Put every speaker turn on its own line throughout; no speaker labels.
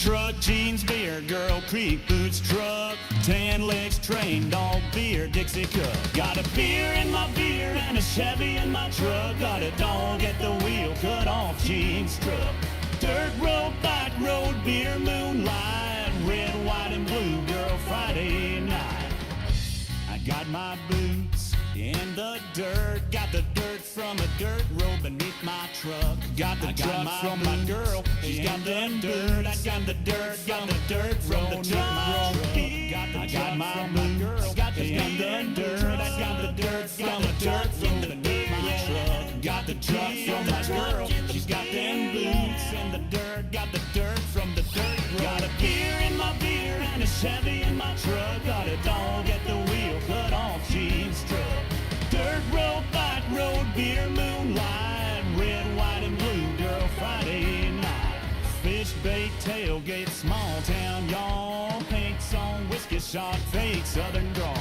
truck, jeans, beer, girl, creek boots, truck, tan legs, train, dog, beer, Dixie cup. Got a beer in my beer and a Chevy in my truck. Got a dog at the wheel, cut off jeans, truck. Dirt road, bike road, beer, moonlight, red, white, and blue, girl, Friday night. I got my boots in the dirt, got the dirt from a dirt road beneath my truck. Got the truck from my girl, she's got the dirt. I got the dirt from the dirt road. I got my boots, got the dirt. I got the dirt from the dirt road beneath my truck. Got the truck from my girl, she's got them boots in the dirt. Got the dirt from the dirt road. Got a beer in my beer and a Chevy in my truck. Got a dog at the wheel, cut off jeans, truck. Dirt road, bike road, beer, moonlight, red, white, and blue, girl, Friday night. Fish bait, tailgate, small town, y'all. Pinks on whiskey shot, fake southern drawl.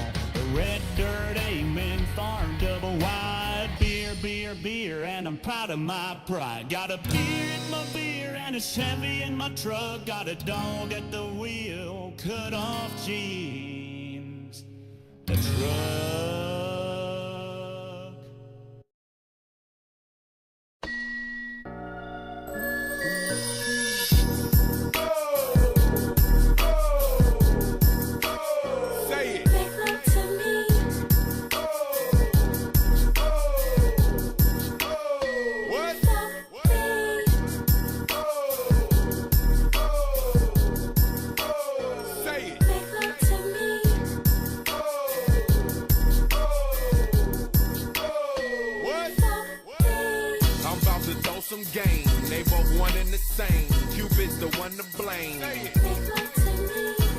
Red dirt, amen, farm, double wide. Beer, beer, beer, and I'm proud of my pride. Got a beer in my beer and a Chevy in my truck. Got a dog at the wheel, cut off jeans, the truck.
Game. They both one and the same. Cupid's the one to blame.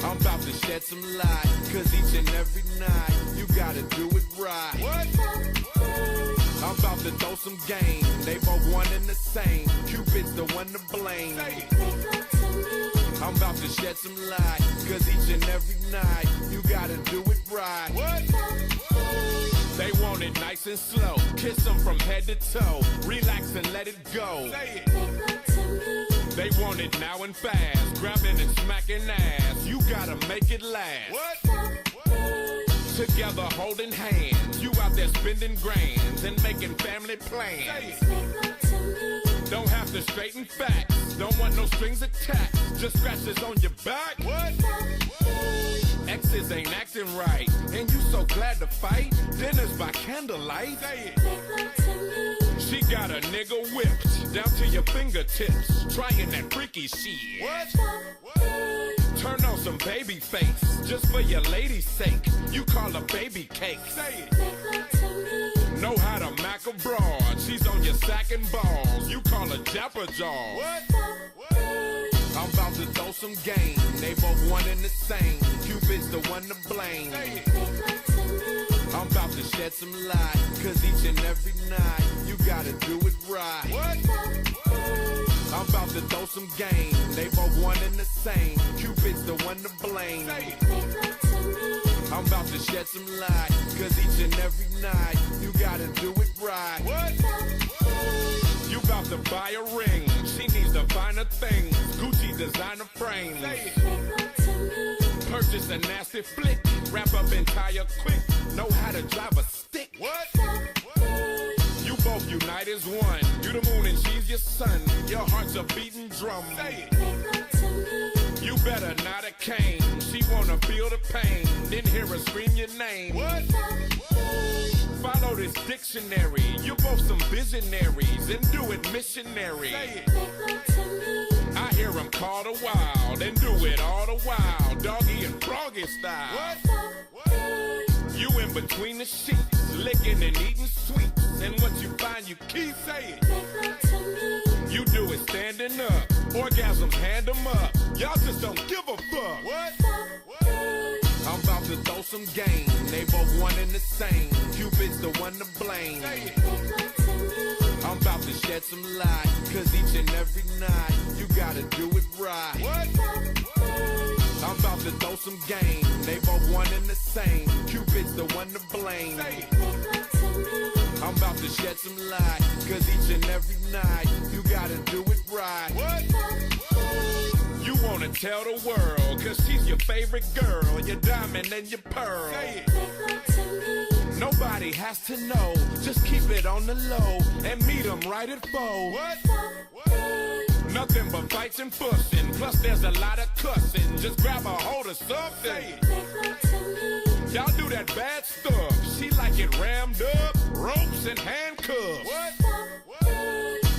I'm about to shed some light, cause each and every night you gotta do it right. What? I'm about to throw some game. They both one and the same. Cupid's the one to blame. I'm about to shed some light, cause each and every night you gotta do it right. What? They want it nice and slow. Kiss them from head to toe. Relax and let it go. Say it. They want it now and fast. Grabbing and smacking ass. You gotta make it last. What? Together holding hands. You out there spending grands and making family plans. Say it. Don't have to straighten facts. Don't want no strings attached. Just scratches on your back. What? Exes ain't acting right, and you so glad to fight. Dinner's by candlelight. Say it. She got a nigga whipped down to your fingertips, trying that freaky shit. What? Turn on some baby face, just for your lady's sake. You call her baby cake. Say it. Know how to mack a broad. She's on your sack and balls. You call her Dapper Jaw. What? I'm about to throw some game. They both one and the same. Cupid's the one to blame. I'm about to shed some light, cause each and every night you gotta do it right. What? I'm about to throw some game. They both one and the same. Cupid's the one to blame. I'm about to shed some light, cause each and every night you gotta do it right. What? You about to buy a ring. She needs to find a thing. Gucci designer frames. Purchase a nasty flick. Wrap up and tire quick. Know how to drive a stick. What? You both unite as one. You the moon and she's your sun. Your heart's a beating drum. Say it. You better not a cane. She wanna feel the pain. Then hear her scream your name. What? Follow this dictionary. You're both some visionaries and do it missionary. Say it. I hear them call the wild and do it all the while, doggy and froggy style. What? You in between the sheets, licking and eating sweets, and what you find you keep. Say it. You do it standing up, orgasms hand them up. Y'all just don't give a fuck. What? I'm about to throw some game. They both one and the same. Cupid's the one to blame. I'm about to shed some light, cause each and every night you gotta do it right. What? I'm about to throw some game. They both one and the same. Cupid's the one to blame. I'm about to shed some light, cause each and every night you gotta do it right. What? You wanna tell the world, cause she's your favorite girl, your diamond and your pearl. Say it.
Make love to me.
Nobody has to know, just keep it on the low and meet them right at 4. What? Nothing but fights and fussing, plus there's a lot of cussing. Just grab a hold of something.
Make love to me.
Y'all do that bad stuff, she like it rammed up, ropes and handcuffs. What?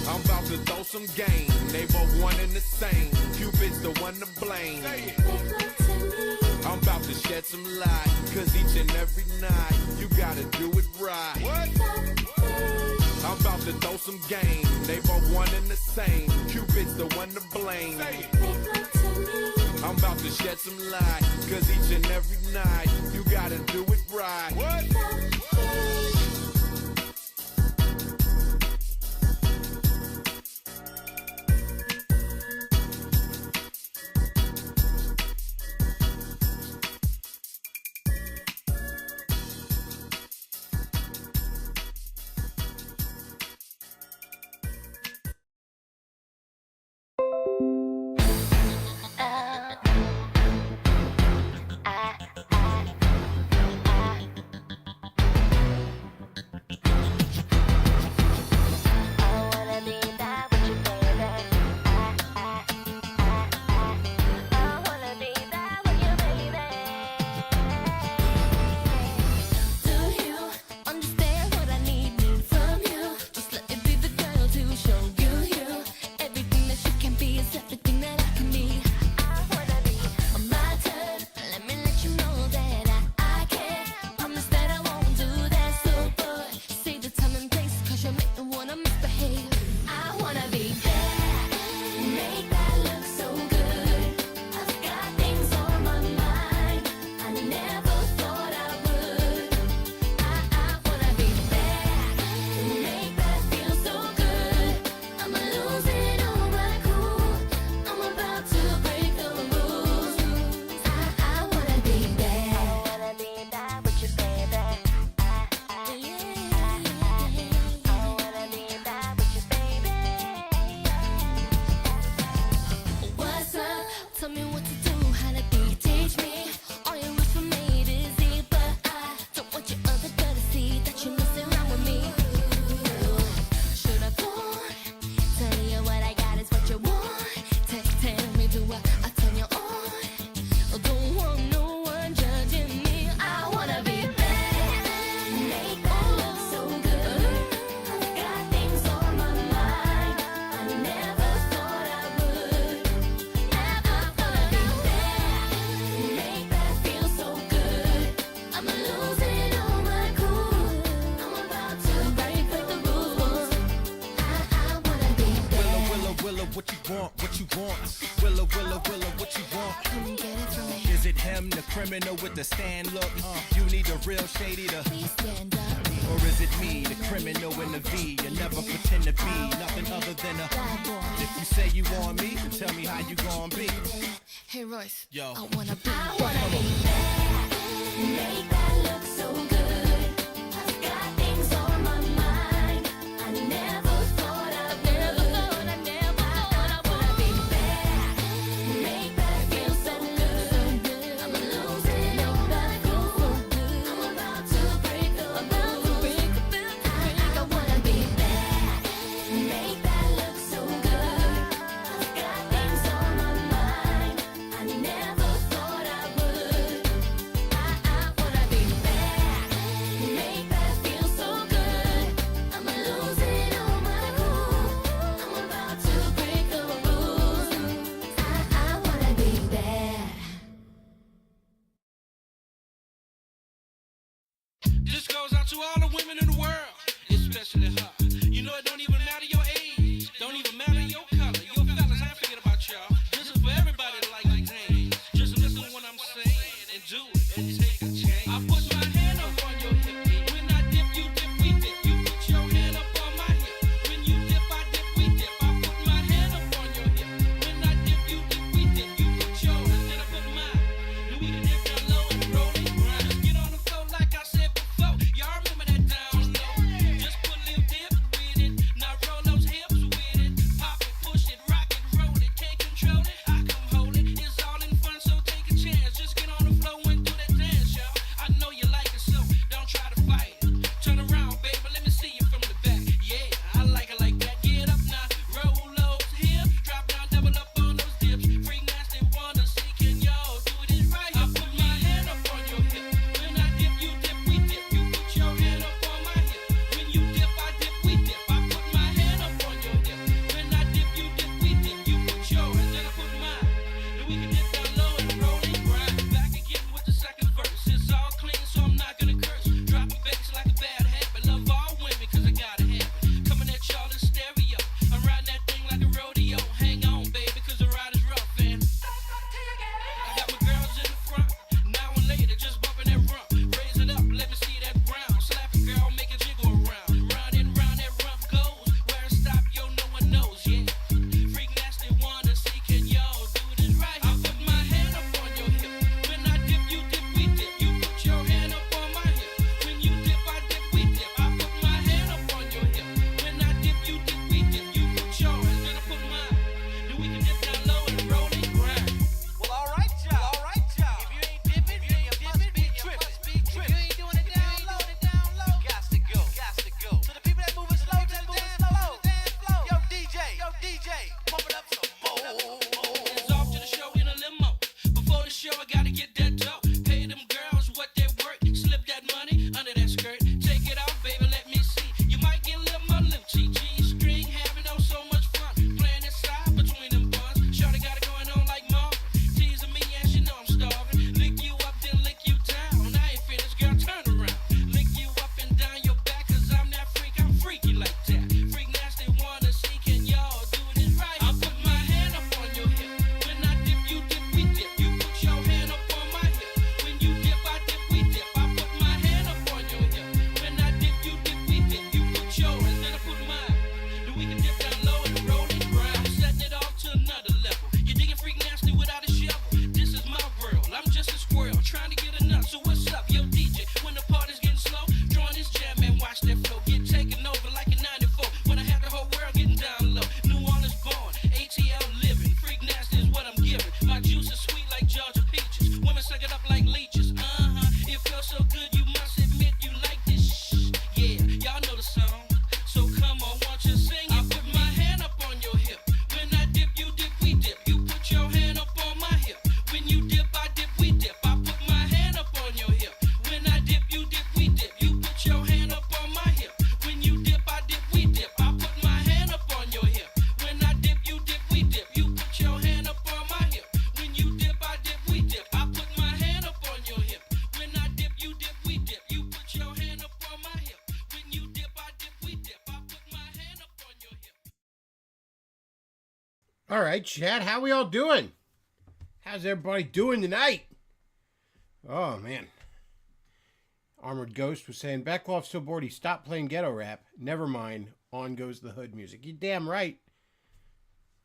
I'm about to throw some game, they both one and the same. Cupid's the one to blame.
Make love to me.
I'm about to shed some light, cause each and every night you gotta do it right. What? I'm about to throw some game, they both one and the same. Cupid's the one to blame.
Make love to me.
I'm about to shed some light, cause each and every night you gotta do it right. What?
Criminal with the stand look. You need a real shady to
Please stand up.
or is it me, the criminal in the V? You never pretend to be nothing other than a
Bad boy.
If you say you want me, then tell me how you gon' be.
Hey Royce,
Yo.
I wanna be bad. Make that look so good. I've got things on my mind. I never thought I would. I wanna be bad. Make that feel so good. I'm losing all my cool. I'm about to break the rules. I wanna be bad. Make that look so good. I've got things on my mind. I never thought I would. I wanna be bad. Make that feel so good. I'm losing all my cool. I'm about to break the rules. I wanna be bad.
This goes out to all the women in the world, especially her. You know it don't even matter your age, don't even matter your color. Yo, fellas, I ain't forget about y'all. This is for everybody that like to dance. Just listen to what I'm saying and do it and take a chance. I put my hand up on your hip. When I dip, you dip, we dip. You put your hand up on my hip. When you dip, I dip, we dip. I put my hand up on your hip. When I dip, you dip, we dip. You put yours, then I put mine. And we can dip down low and roll and grind. Just get on the floor like I said before. Y'all remember that down low. Just put a little dip with it. watch that flow get taken over like in 94. When I had the whole world getting down low. New Orleans born, ATL living. Freak nasty is what I'm giving. My juice is sweet like Georgia peaches. Women suck it up like leeches. It feels so good, you must admit you like this. Shh. Yeah, y'all know the song. So come on, won't you sing it? I put my hand up on your hip. When I dip, you dip, we dip. You put your hand up on my hip. When you dip, I dip, we dip. I put my hand up on your hip. When I dip, you dip, we dip. You put your hand up on my hip. When you dip, I dip, we dip. I put my hand up on your hip. When I dip, you dip, we dip. You put your hand up on my hip. When you dip, I dip, we dip. I put my hand up on your hip. When I dip, you dip, we dip. You put your hand up on my hip. When you dip, I dip, we dip. I put my hand up on your hip.
All right, Chad, how we all doing? How's everybody doing tonight? Oh, man. Armored Ghost was saying, Beckloff's so bored he stopped playing ghetto rap. Never mind, on goes the hood music. You're damn right.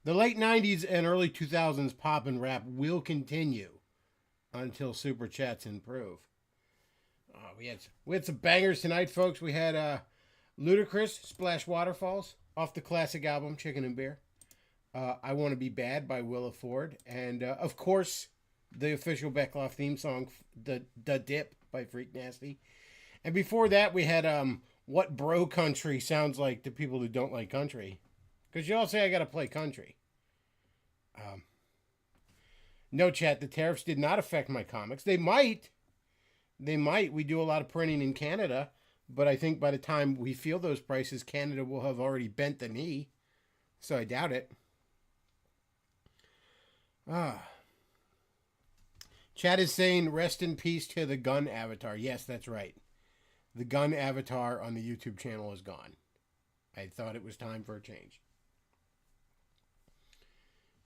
The late 90s and early 2000s pop and rap will continue until Super Chats improve. We had some bangers tonight, folks. We had Ludacris, Splash Waterfalls, off the classic album, Chicken and Beer. I Want to Be Bad by Willa Ford. And, of course, the official Beckloff theme song, The Dip by Freak Nasty. And before that, we had What Bro Country Sounds Like to People Who Don't Like Country. Because you all say I got to play country. No, chat, the tariffs did not affect my comics. They might. We do a lot of printing in Canada. But I think by the time we feel those prices, Canada will have already bent the knee. So I doubt it. Chad is saying rest in peace to the gun avatar. Yes, that's right. The gun avatar on the YouTube channel is gone. I thought it was time for a change.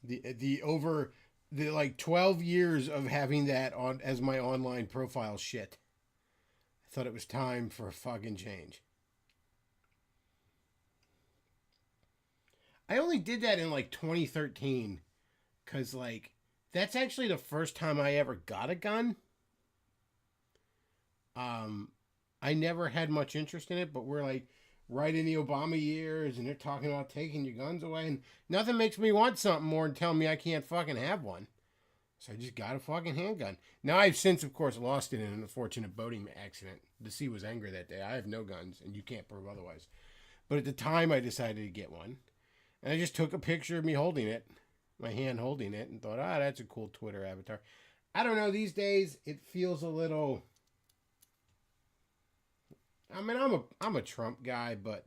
The over the like 12 years of having that on as my online profile shit. I thought it was time for a fucking change. I only did that in like 2013 because like that's actually the first time I ever got a gun. I never had much interest in it, but we're like right in the Obama years and they're talking about taking your guns away and nothing makes me want something more than telling me I can't fucking have one. So I just got a fucking handgun. Now I've since, of course, lost it in an unfortunate boating accident. The sea was angry that day. I have no guns and you can't prove otherwise. But at the time I decided to get one. And I just took a picture of me holding it, my hand holding it, and thought, that's a cool Twitter avatar. I don't know, these days it feels a little... I mean, I'm a Trump guy, but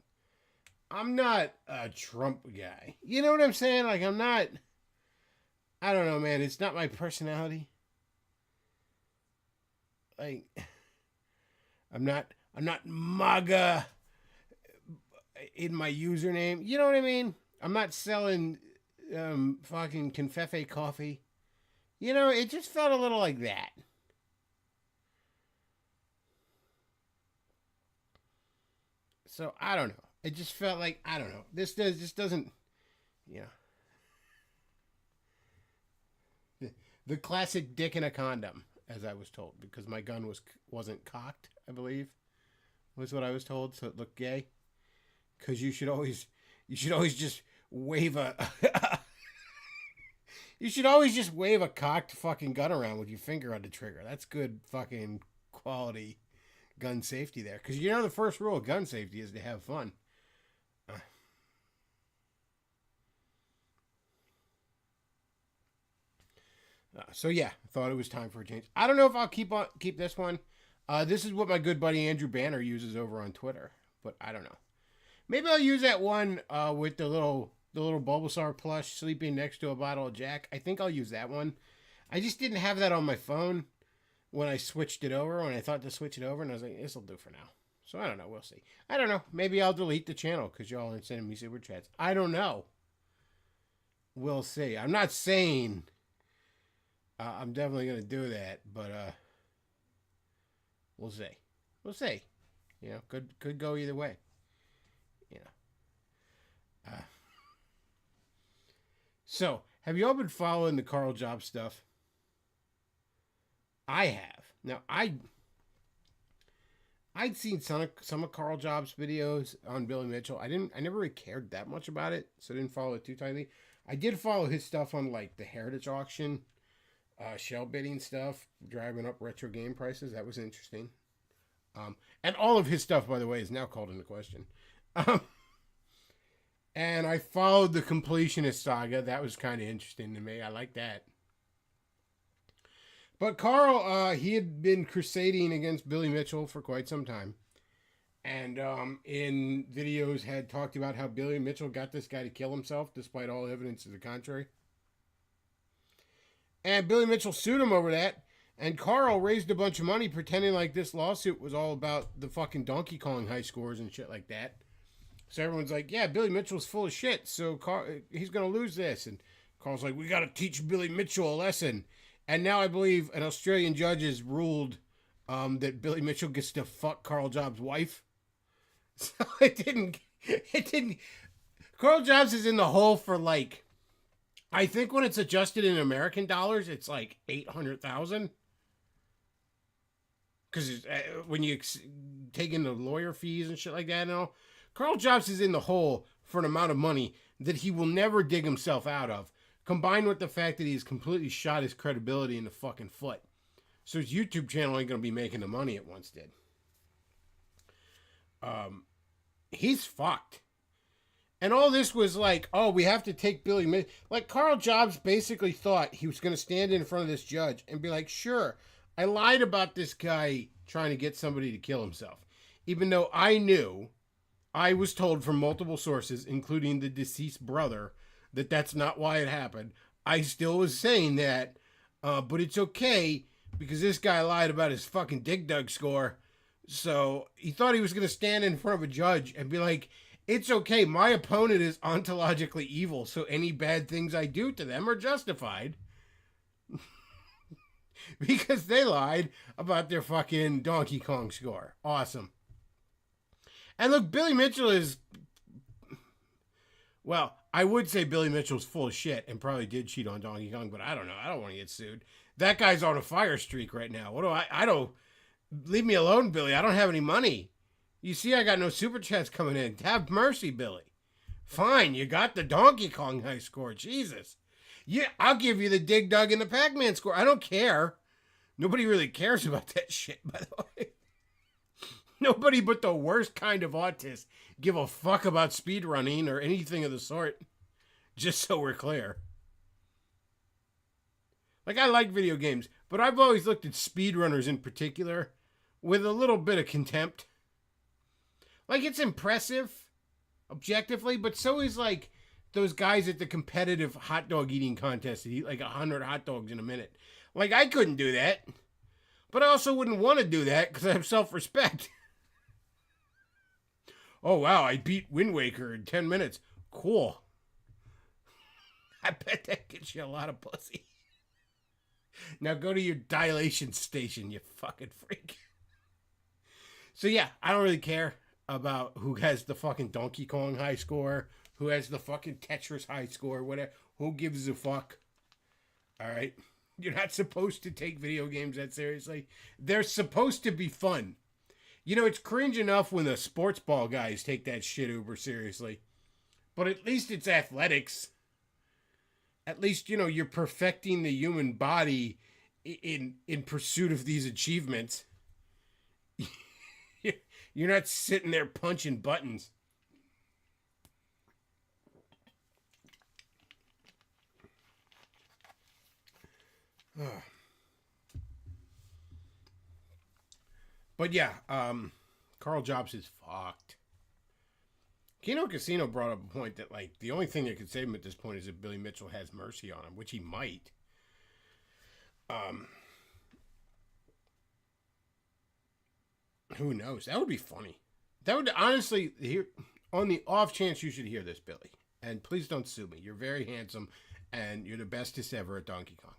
I'm not a Trump guy. You know what I'm saying? Like, I'm not... I don't know, man. It's not my personality. Like, I'm not MAGA in my username. You know what I mean? I'm not selling fucking Confefe coffee. You know, it just felt a little like that. So, I don't know. It just felt like, I don't know. This just doesn't, you know. The classic dick in a condom, as I was told, because my gun wasn't cocked, I believe, was what I was told, so it looked gay. Because you should always just wave you should always just wave a cocked fucking gun around with your finger on the trigger. That's good fucking quality gun safety there. Because you know the first rule of gun safety is to have fun. So yeah, thought it was time for a change. I don't know if I'll keep this one. This is what my good buddy Andrew Banner uses over on Twitter, but I don't know. Maybe I'll use that one with the little Bulbasaur plush sleeping next to a bottle of Jack. I think I'll use that one. I just didn't have that on my phone when I switched it over, when I thought to switch it over, and I was like, this'll do for now. So I don't know. We'll see. I don't know. Maybe I'll delete the channel because y'all aren't sending me super chats. I don't know. We'll see. I'm not saying I'm definitely going to do that, but we'll see. We'll see. You know, could go either way. You know. So, have you all been following the Carl Job stuff? I have. Now, I I'd seen some of Carl Jobs' videos on Billy Mitchell. I never really cared that much about it, so I didn't follow it too tightly. I did follow his stuff on like the Heritage Auction, shell bidding stuff, driving up retro game prices. That was interesting. And all of his stuff, by the way, is now called into question. And I followed the Completionist Saga. That was kind of interesting to me. I like that. But Carl, he had been crusading against Billy Mitchell for quite some time. And in videos had talked about how Billy Mitchell got this guy to kill himself despite all evidence to the contrary. And Billy Mitchell sued him over that. And Carl raised a bunch of money pretending like this lawsuit was all about the fucking Donkey Kong high scores and shit like that. So everyone's like, yeah, Billy Mitchell's full of shit. So he's going to lose this. And Carl's like, we got to teach Billy Mitchell a lesson. And now I believe an Australian judge has ruled that Billy Mitchell gets to fuck Carl Jobs' wife. So it didn't, Carl Jobs is in the hole for like, I think when it's adjusted in American dollars, it's like 800,000. Because when you take in the lawyer fees and shit like that and all, Carl Jobs is in the hole for an amount of money that he will never dig himself out of, combined with the fact that he's completely shot his credibility in the fucking foot. So his YouTube channel ain't going to be making the money it once did. He's fucked. And all this was like, oh, we have to take Billy Mitchell. Like, Carl Jobs basically thought he was going to stand in front of this judge and be like, sure, I lied about this guy trying to get somebody to kill himself. Even though I was told from multiple sources, including the deceased brother, that that's not why it happened. I still was saying that, but it's okay because this guy lied about his fucking Dig Dug score. So he thought he was going to stand in front of a judge and be like, it's okay, my opponent is ontologically evil, so any bad things I do to them are justified. Because they lied about their fucking Donkey Kong score. Awesome. And look, Billy Mitchell is... Well, I would say Billy Mitchell's full of shit and probably did cheat on Donkey Kong, but I don't know. I don't want to get sued. That guy's on a fire streak right now. What do I don't... Leave me alone, Billy. I don't have any money. You see, I got no super chats coming in. Have mercy, Billy. Fine, you got the Donkey Kong high score. Jesus. Yeah, I'll give you the Dig Dug and the Pac-Man score. I don't care. Nobody really cares about that shit, by the way. Nobody but the worst kind of autist give a fuck about speedrunning or anything of the sort. Just so we're clear. Like, I like video games, but I've always looked at speedrunners in particular with a little bit of contempt. Like, it's impressive, objectively, but so is, like, those guys at the competitive hot dog eating contest that eat, like, 100 hot dogs in a minute. Like, I couldn't do that. But I also wouldn't want to do that because I have self-respect. Oh, wow, I beat Wind Waker in 10 minutes. Cool. I bet that gets you a lot of pussy. Now go to your dilation station, you fucking freak. So yeah, I don't really care about who has the fucking Donkey Kong high score, who has the fucking Tetris high score, whatever. Who gives a fuck? All right? You're not supposed to take video games that seriously. They're supposed to be fun. You know, it's cringe enough when the sports ball guys take that shit uber seriously. But at least it's athletics. At least, you know, you're perfecting the human body in pursuit of these achievements. You're not sitting there punching buttons. But yeah, Carl Jobs is fucked. Kino Casino brought up a point that, like, the only thing that could save him at this point is if Billy Mitchell has mercy on him, which he might. Who knows? That would be funny. That would, honestly, on the off chance you should hear this, Billy, and please don't sue me. You're very handsome, and you're the bestest ever at Donkey Kong.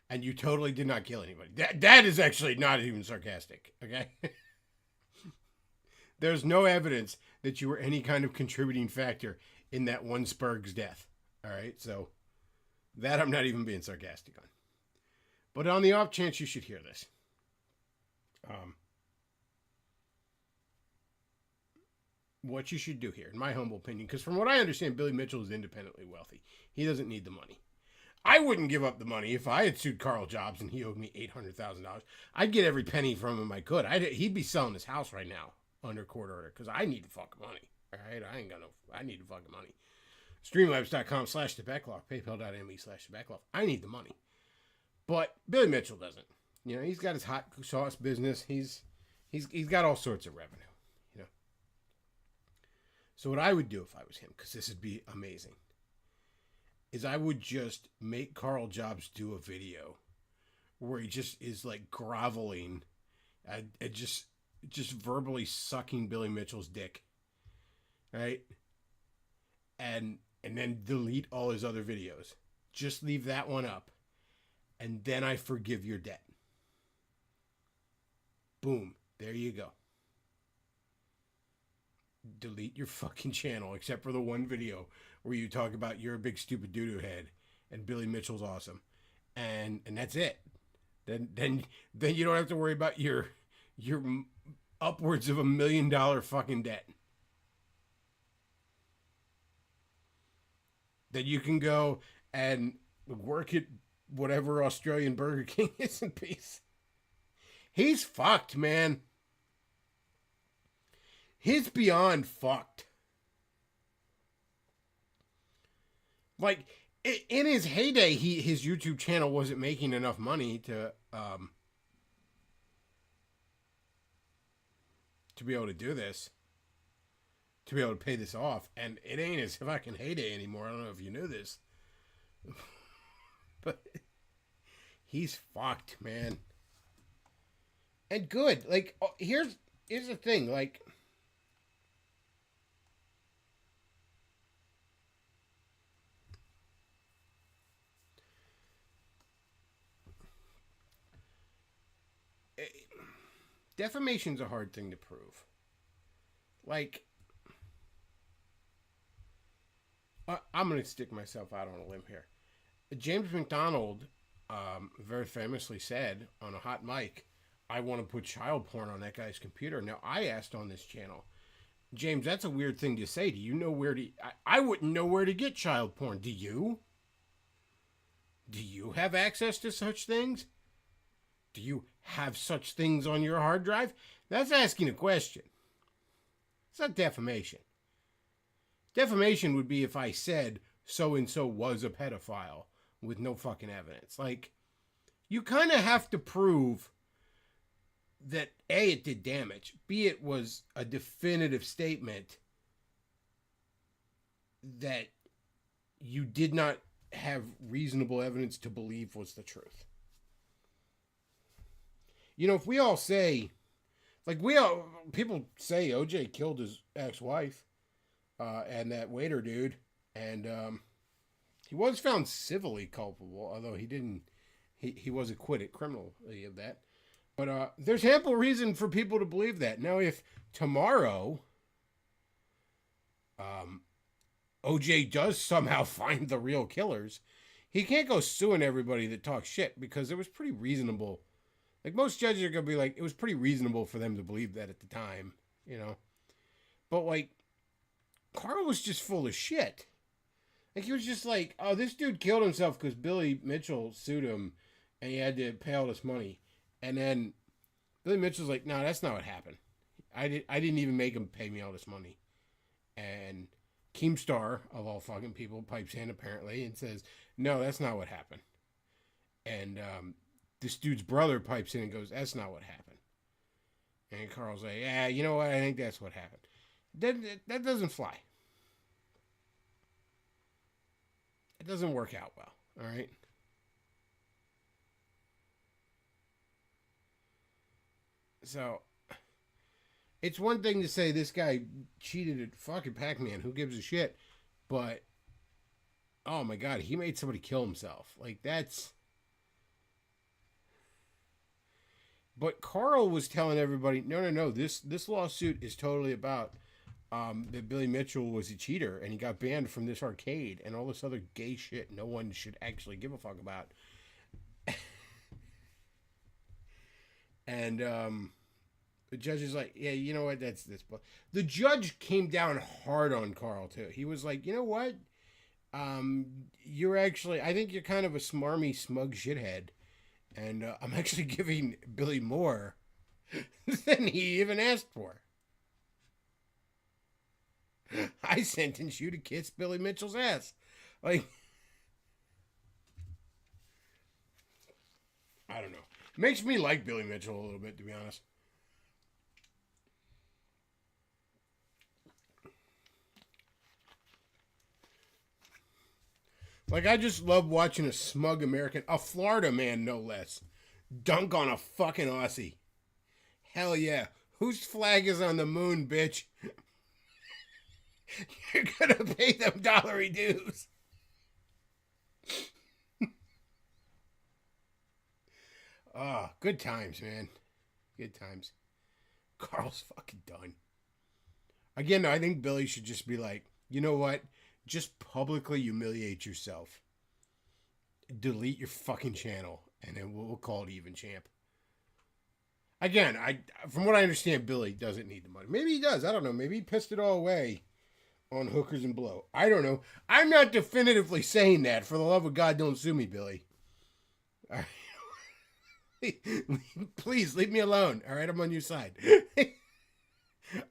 And you totally did not kill anybody. That is actually not even sarcastic, okay? There's no evidence that you were any kind of contributing factor in that one Spurg's death. All right, so that I'm not even being sarcastic on. But on the off chance you should hear this. what you should do here, in my humble opinion, because from what I understand, Billy Mitchell is independently wealthy. He doesn't need the money. I wouldn't give up the money if I had sued Carl Jobs and he owed me $800,000. I'd get every penny from him I could. He'd be selling his house right now under court order because I need the fucking money. All right, I need the fucking money. Streamlabs.com/thebacklog, paypal.me/thebacklog. I need the money. But Billy Mitchell doesn't. You know, he's got his hot sauce business. He's got all sorts of revenue. You know. So what I would do if I was him, because this would be amazing, is I would just make Carl Jobs do a video where he just is like groveling and just verbally sucking Billy Mitchell's dick. Right? And then delete all his other videos. Just leave that one up. And then I forgive your debt. Boom. There you go. Delete your fucking channel, except for the one video where you talk about you're a big stupid doo-doo head and Billy Mitchell's awesome. And that's it. Then you don't have to worry about your upwards of $1 million fucking debt. Then you can go and work at whatever Australian Burger King is in peace. He's fucked, man. He's beyond fucked. Like, in his heyday, his YouTube channel wasn't making enough money to be able to do this. To be able to pay this off. And it ain't his fucking heyday anymore. I don't know if you knew this. But he's fucked, man. And good. Like, here's the thing. Like, defamation's a hard thing to prove. Like, I'm going to stick myself out on a limb here. James McDonald very famously said on a hot mic, I want to put child porn on that guy's computer. Now, I asked on this channel, James, that's a weird thing to say. Do you know where to... I wouldn't know where to get child porn. Do you? Do you have access to such things? Do you have such things on your hard drive? That's asking a question. It's not defamation. Defamation would be if I said so-and-so was a pedophile with no fucking evidence. Like, you kind of have to prove that A, it did damage, B, it was a definitive statement that you did not have reasonable evidence to believe was the truth. You know, if we all say, like people say OJ killed his ex-wife, and that waiter dude, and he was found civilly culpable, although he was acquitted criminally of that. But there's ample reason for people to believe that. Now, if tomorrow OJ does somehow find the real killers, he can't go suing everybody that talks shit, because it was pretty reasonable. Like, most judges are going to be like, it was pretty reasonable for them to believe that at the time, you know. But, like, Carl was just full of shit. Like, he was just like, oh, this dude killed himself because Billy Mitchell sued him and he had to pay all this money. And then Billy Mitchell's like, no, that's not what happened. I didn't even make him pay me all this money. And Keemstar, of all fucking people, pipes in apparently and says, no, that's not what happened. And this dude's brother pipes in and goes, that's not what happened. And Carl's like, yeah, you know what? I think that's what happened. That doesn't fly. It doesn't work out well, all right? So, it's one thing to say this guy cheated at fucking Pac-Man, who gives a shit? But, oh my God, he made somebody kill himself. Like, that's... But Carl was telling everybody, no, this lawsuit is totally about that Billy Mitchell was a cheater and he got banned from this arcade and all this other gay shit no one should actually give a fuck about. And The judge is like, yeah, you know what? That's this. But the judge came down hard on Carl too. He was like, you know what? You're actually, I think you're kind of a smarmy, smug shithead, and I'm actually giving Billy more than he even asked for. I sentence you to kiss Billy Mitchell's ass. Like, I don't know. Makes me like Billy Mitchell a little bit, to be honest. Like, I just love watching a smug American, a Florida man no less, dunk on a fucking Aussie. Hell yeah. Whose flag is on the moon, bitch? You're gonna pay them dollary dues. Oh, good times, man. Good times. Carl's fucking done. Again, I think Billy should just be like, you know what? Just publicly humiliate yourself. Delete your fucking channel, and then we'll call it even, champ. Again, from what I understand, Billy doesn't need the money. Maybe he does. I don't know. Maybe he pissed it all away on hookers and blow. I don't know. I'm not definitively saying that. For the love of God, don't sue me, Billy. All right. Please leave me alone. All right, I'm on your side.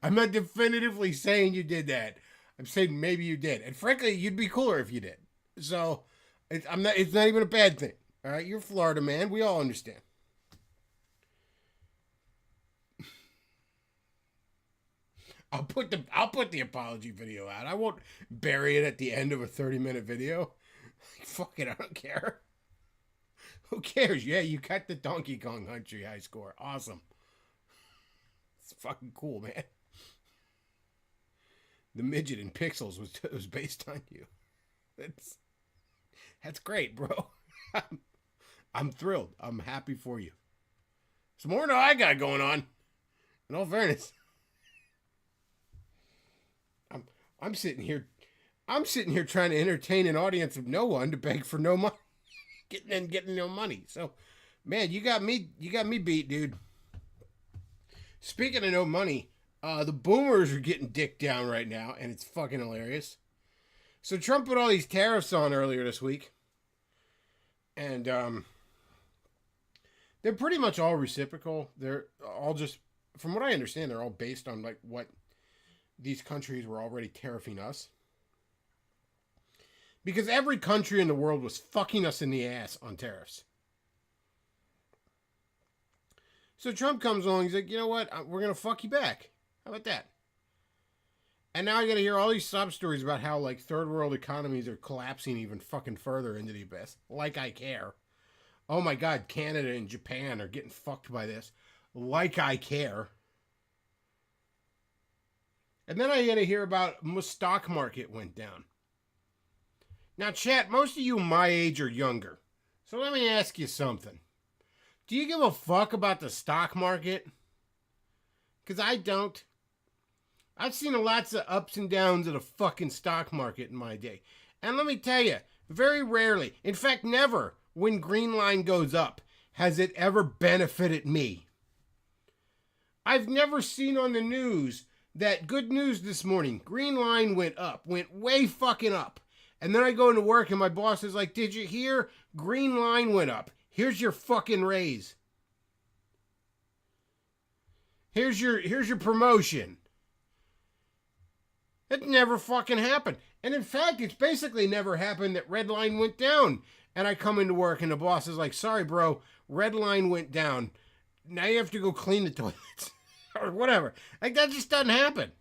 I'm not definitively saying you did that. I'm saying maybe you did, and frankly, you'd be cooler if you did. So, it's not even a bad thing. All right, you're a Florida man. We all understand. I'll put the apology video out. I won't bury it at the end of a 30-minute video. Fuck it, I don't care. Who cares? Yeah, you got the Donkey Kong Country high score. Awesome. It's fucking cool, man. The midget in Pixels was based on you. That's great, bro. I'm thrilled. I'm happy for you. It's more than I got going on. In all fairness. I'm sitting here trying to entertain an audience of no one to beg for no money. Getting no money. So, man, you got me beat, dude. Speaking of no money, the boomers are getting dicked down right now, and it's fucking hilarious. So Trump put all these tariffs on earlier this week, and they're pretty much all reciprocal. They're all just, from what I understand, they're all based on like what these countries were already tariffing us. Because every country in the world was fucking us in the ass on tariffs. So Trump comes along, he's like, you know what? We're going to fuck you back. How about that? And now I got to hear all these sob stories about how, like, third world economies are collapsing even fucking further into the abyss. Like I care. Oh my God, Canada and Japan are getting fucked by this. Like I care. And then I got to hear about the stock market went down. Now, chat, most of you my age or younger. So let me ask you something. Do you give a fuck about the stock market? Because I don't. I've seen lots of ups and downs of the fucking stock market in my day. And let me tell you, very rarely, in fact, never, when Green Line goes up, has it ever benefited me. I've never seen on the news that good news this morning, Green Line went up, went way fucking up. And then I go into work and my boss is like, did you hear? Green Line went up. Here's your fucking raise. Here's your promotion. It never fucking happened. And in fact, it's basically never happened that Red Line went down. And I come into work and the boss is like, sorry, bro, Red Line went down. Now you have to go clean the toilets. Or whatever. Like, that just doesn't happen.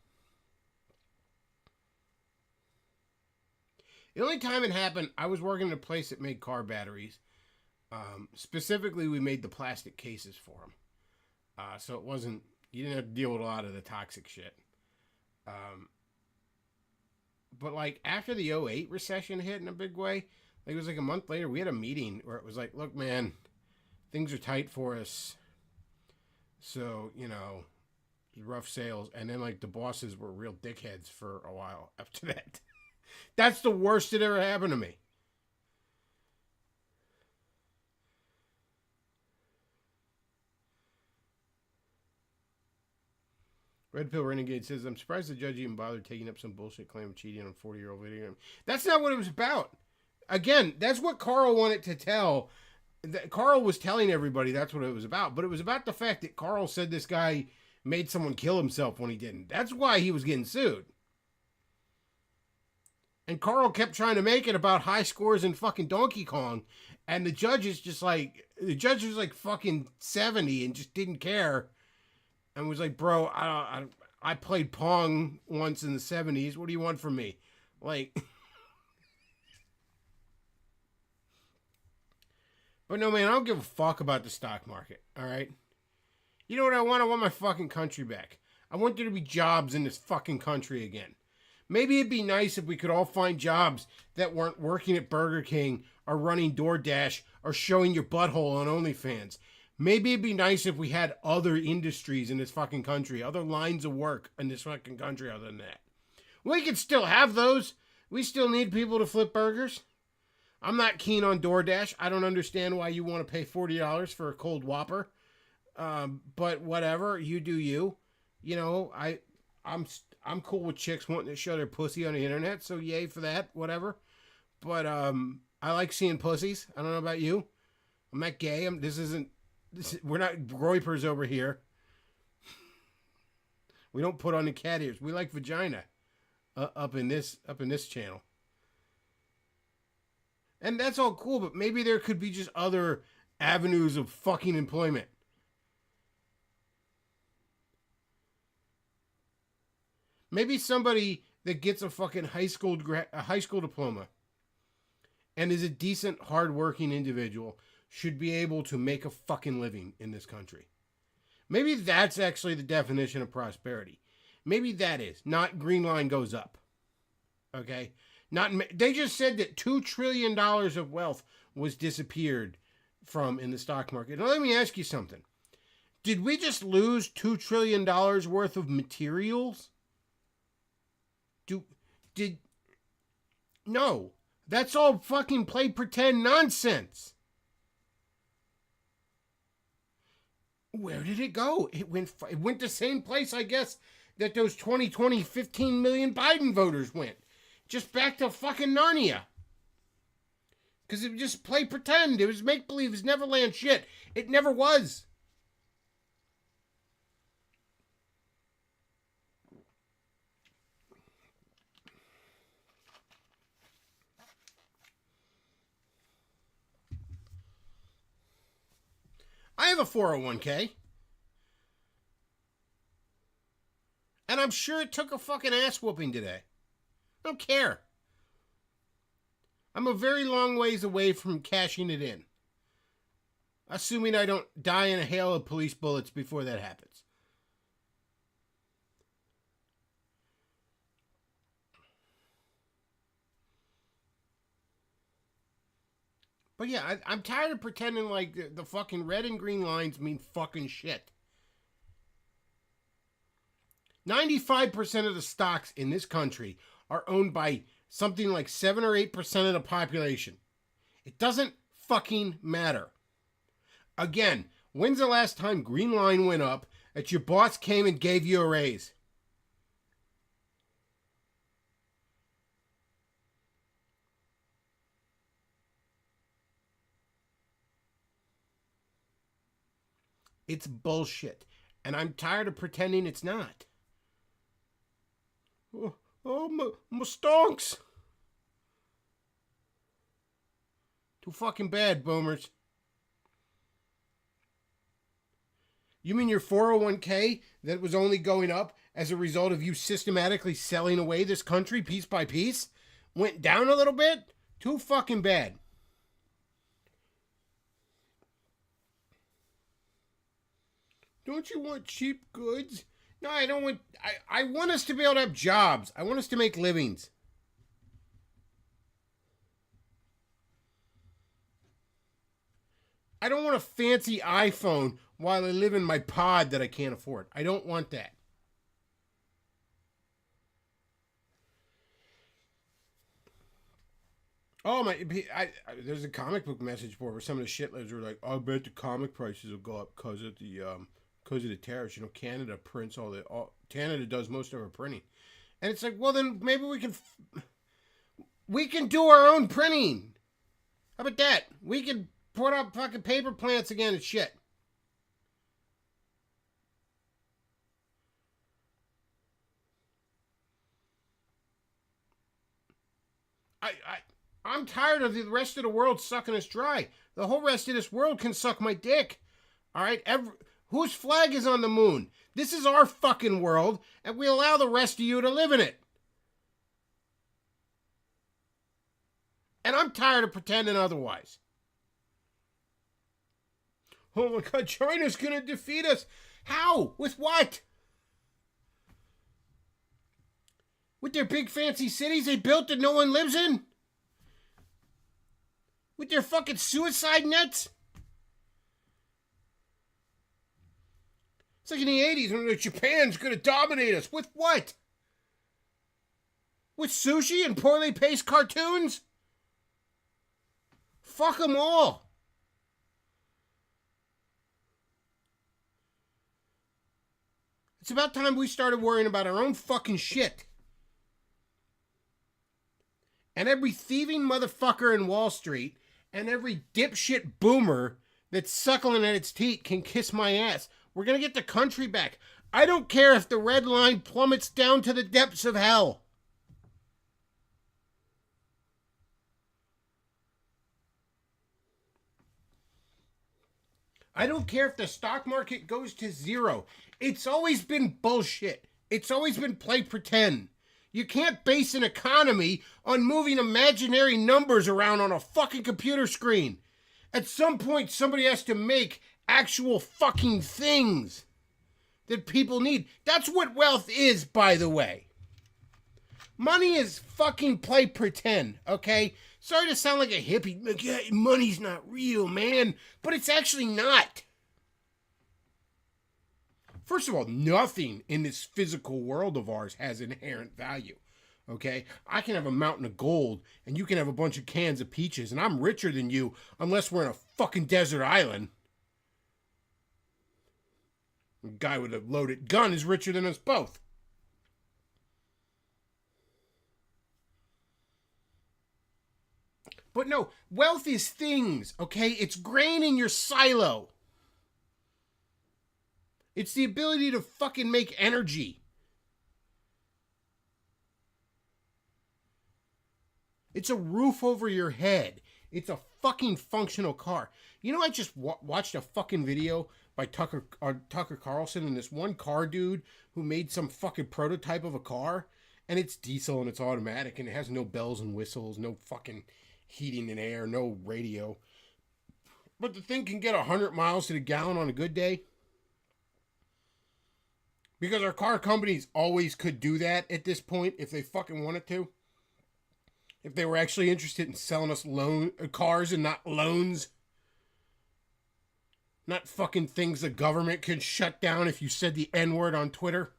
The only time it happened, I was working in a place that made car batteries. Specifically, we made the plastic cases for them. So it wasn't, you didn't have to deal with a lot of the toxic shit. But like after the '08 recession hit in a big way, like it was like a month later, we had a meeting where it was like, look, man, things are tight for us. So, you know, rough sales. And then like the bosses were real dickheads for a while after that. That's the worst that ever happened to me. Red Pill Renegade says, I'm surprised the judge even bothered taking up some bullshit claim of cheating on a 40-year-old video game. That's not what it was about. Again, that's what Carl wanted to tell. Carl was telling everybody that's what it was about. But it was about the fact that Carl said this guy made someone kill himself when he didn't. That's why he was getting sued. And Carl kept trying to make it about high scores in fucking Donkey Kong. And the judge was like fucking 70 and just didn't care. And was like, bro, I played Pong once in the 70s. What do you want from me? Like, but no, man, I don't give a fuck about the stock market. All right. You know what I want? I want my fucking country back. I want there to be jobs in this fucking country again. Maybe it'd be nice if we could all find jobs that weren't working at Burger King or running DoorDash or showing your butthole on OnlyFans. Maybe it'd be nice if we had other industries in this fucking country, other lines of work in this fucking country other than that. We could still have those. We still need people to flip burgers. I'm not keen on DoorDash. I don't understand why you want to pay $40 for a cold Whopper. But whatever, you do you. You know, I'm cool with chicks wanting to show their pussy on the internet, so yay for that, whatever. But I like seeing pussies. I don't know about you. I'm not gay. We're not groypers over here. We don't put on the cat ears. We like vagina up in this channel. And that's all cool, but maybe there could be just other avenues of fucking employment. Maybe somebody that gets a fucking high school diploma and is a decent, hardworking individual should be able to make a fucking living in this country. Maybe that's actually the definition of prosperity. Maybe that is. Not green line goes up. Okay? They just said that $2 trillion of wealth was disappeared from in the stock market. Now let me ask you something. Did we just lose $2 trillion worth of materials? No. That's all fucking play pretend nonsense. Where did it go? It went the same place, I guess, that those 2020 15 million Biden voters went. Just back to fucking Narnia. Because it was just play pretend. It was make-believe. It was Neverland shit. It never was. I have a 401k. And I'm sure it took a fucking ass whooping today. I don't care. I'm a very long ways away from cashing it in. Assuming I don't die in a hail of police bullets before that happens. But yeah, I'm tired of pretending like the fucking red and green lines mean fucking shit. 95% of the stocks in this country are owned by something like 7 or 8% of the population. It doesn't fucking matter. Again, when's the last time green line went up that your boss came and gave you a raise? It's bullshit. And I'm tired of pretending it's not. Oh, my stonks. Too fucking bad, boomers. You mean your 401k that was only going up as a result of you systematically selling away this country piece by piece went down a little bit? Too fucking bad. Don't you want cheap goods? No, I don't want... I want us to be able to have jobs. I want us to make livings. I don't want a fancy iPhone while I live in my pod that I can't afford. I don't want that. Oh my! There's a comic book message board where some of the shitlibs were like, "I bet the comic prices will go up because because of the tariffs. You know, Canada prints Canada does most of our printing. And it's like, well, then maybe we can do our own printing. How about that? We can put up fucking paper plants again and shit. I'm tired of the rest of the world sucking us dry. The whole rest of this world can suck my dick. All right? Whose flag is on the moon? This is our fucking world, and we allow the rest of you to live in it. And I'm tired of pretending otherwise. Oh my God, China's going to defeat us. How? With what? With their big fancy cities they built that no one lives in? With their fucking suicide nets? It's like in the 80s when Japan's going to dominate us. With what? With sushi and poorly paced cartoons? Fuck them all. It's about time we started worrying about our own fucking shit. And every thieving motherfucker in Wall Street and every dipshit boomer that's suckling at its teat can kiss my ass. We're going to get the country back. I don't care if the red line plummets down to the depths of hell. I don't care if the stock market goes to zero. It's always been bullshit. It's always been play pretend. You can't base an economy on moving imaginary numbers around on a fucking computer screen. At some point, somebody has to make actual fucking things that people need. That's what wealth is, by the way. Money is fucking play pretend, okay? Sorry to sound like a hippie. Like, yeah, money's not real, man. But it's actually not. First of all, nothing in this physical world of ours has inherent value, okay? I can have a mountain of gold, and you can have a bunch of cans of peaches, and I'm richer than you unless we're in a fucking desert island. A guy with a loaded gun is richer than us both. But no, wealth is things, okay? It's grain in your silo. It's the ability to fucking make energy. It's a roof over your head. It's a fucking functional car. You know, I just watched a fucking video by Tucker Carlson and this one car dude who made some fucking prototype of a car. And it's diesel and it's automatic and it has no bells and whistles, no fucking heating and air, no radio. But the thing can get 100 miles to the gallon on a good day. Because our car companies always could do that at this point if they fucking wanted to. If they were actually interested in selling us cars and not loans. Not fucking things the government could shut down if you said the N-word on Twitter.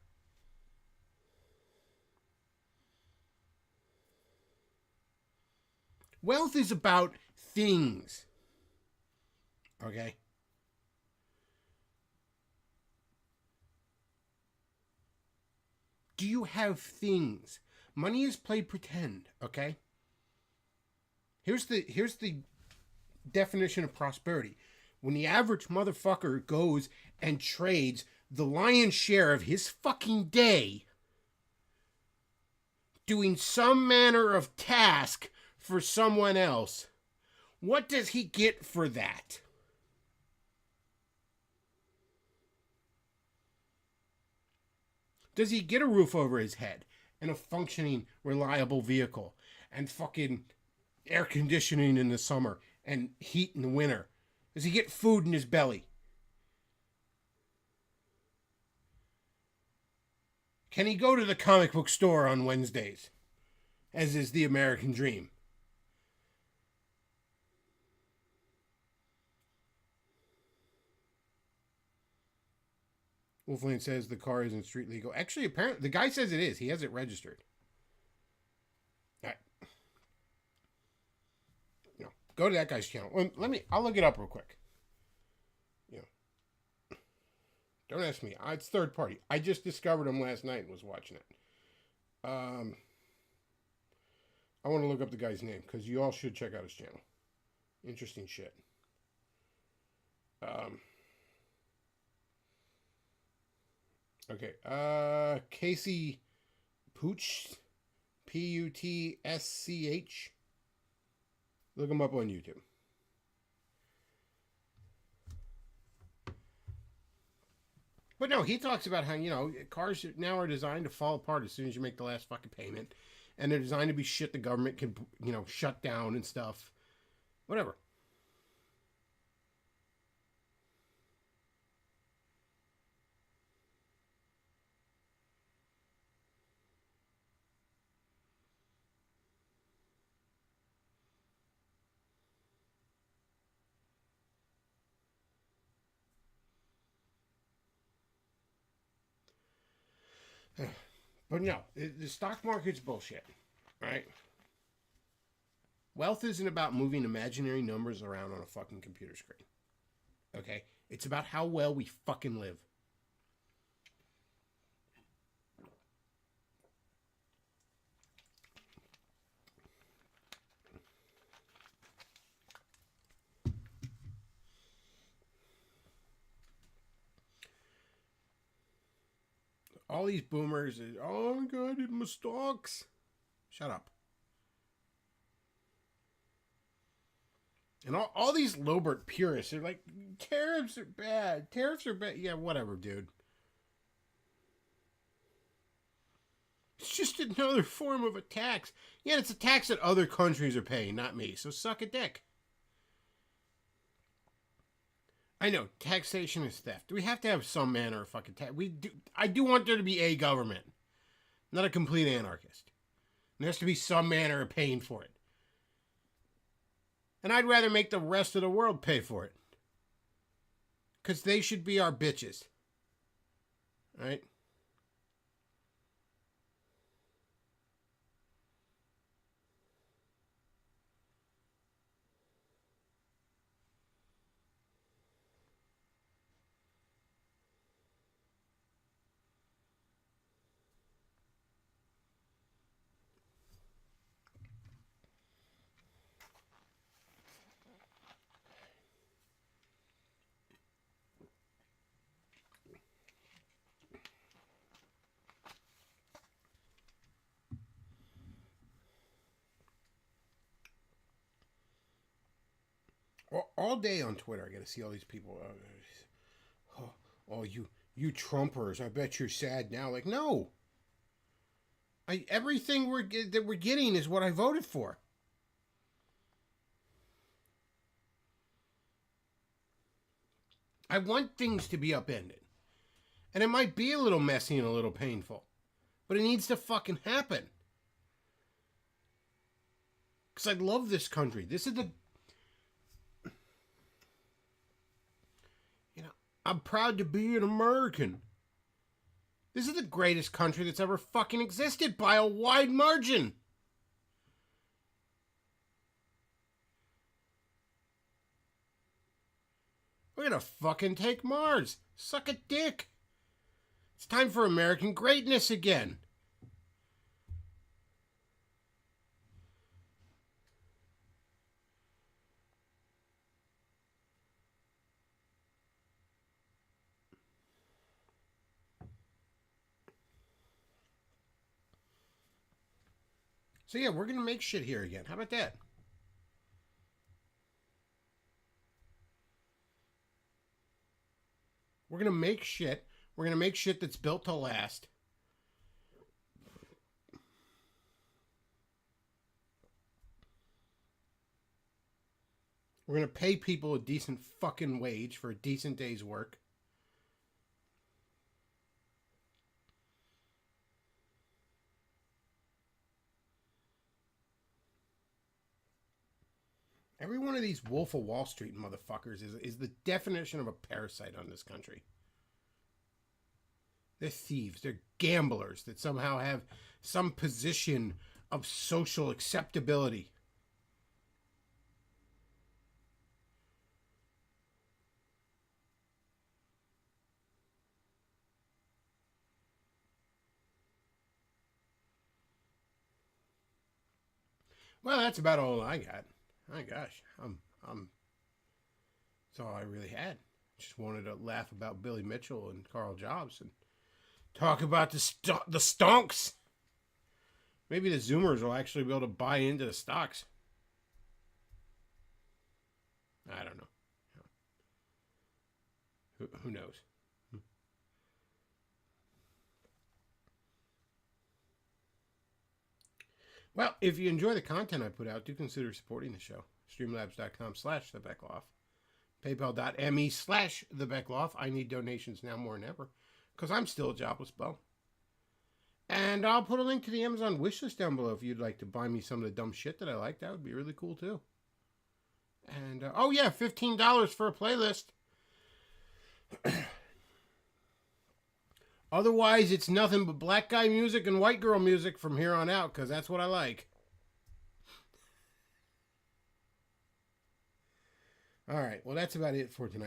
Wealth is about things. Okay? Do you have things? Money is play pretend, okay? Here's the definition of prosperity. When the average motherfucker goes and trades the lion's share of his fucking day doing some manner of task for someone else, what does he get for that? Does he get a roof over his head and a functioning, reliable vehicle and fucking air conditioning in the summer and heat in the winter? Does he get food in his belly? Can he go to the comic book store on Wednesdays, as is the American dream? Wolfland says the car isn't street legal. Actually, apparently, the guy says it is. He has it registered. All right. You know, go to that guy's channel. I'll look it up real quick. You know, Don't ask me. It's third party. I just discovered him last night and was watching it. I want to look up the guy's name because you all should check out his channel. Interesting shit. Okay. Casey Pooch, Putsch. Look him up on YouTube. But no, he talks about how, cars now are designed to fall apart as soon as you make the last fucking payment. And they're designed to be shit the government can, shut down and stuff. Whatever. But no, the stock market's bullshit, right? Wealth isn't about moving imaginary numbers around on a fucking computer screen. Okay? It's about how well we fucking live. All these boomers, oh my god, it my stocks. Shut up. And all these Lobert purists are like, tariffs are bad. Tariffs are bad. Yeah, whatever, dude. It's just another form of a tax. Yeah, it's a tax that other countries are paying, not me. So suck a dick. I know, taxation is theft. We have to have some manner of fucking tax. I do want there to be a government. Not a complete anarchist. There has to be some manner of paying for it. And I'd rather make the rest of the world pay for it. Because they should be our bitches. Right? All day on Twitter, I get to see all these people. You Trumpers! I bet you're sad now. Like, no. Everything that we're getting is what I voted for. I want things to be upended, and it might be a little messy and a little painful, but it needs to fucking happen. Because I love this country. This is the. I'm proud to be an American. This is the greatest country that's ever fucking existed by a wide margin. We're gonna fucking take Mars. Suck a dick. It's time for American greatness again. So yeah, we're going to make shit here again. How about that? We're going to make shit. We're going to make shit that's built to last. We're going to pay people a decent fucking wage for a decent day's work. Every one of these Wolf of Wall Street motherfuckers is the definition of a parasite on this country. They're thieves. They're gamblers that somehow have some position of social acceptability. Well, that's about all I got. My gosh, that's all I really had. Just wanted to laugh about Billy Mitchell and Carl Jobs and talk about the stonks. Maybe the Zoomers will actually be able to buy into the stocks. I don't know. Who knows? Well, if you enjoy the content I put out, do consider supporting the show. Streamlabs.com/TheBeckloff. PayPal.me/TheBeckloff. I need donations now more than ever because I'm still a jobless bum. And I'll put a link to the Amazon wishlist down below if you'd like to buy me some of the dumb shit that I like. That would be really cool too. And, oh yeah, $15 for a playlist. Otherwise, it's nothing but black guy music and white girl music from here on out, because that's what I like. All right, well, that's about it for tonight.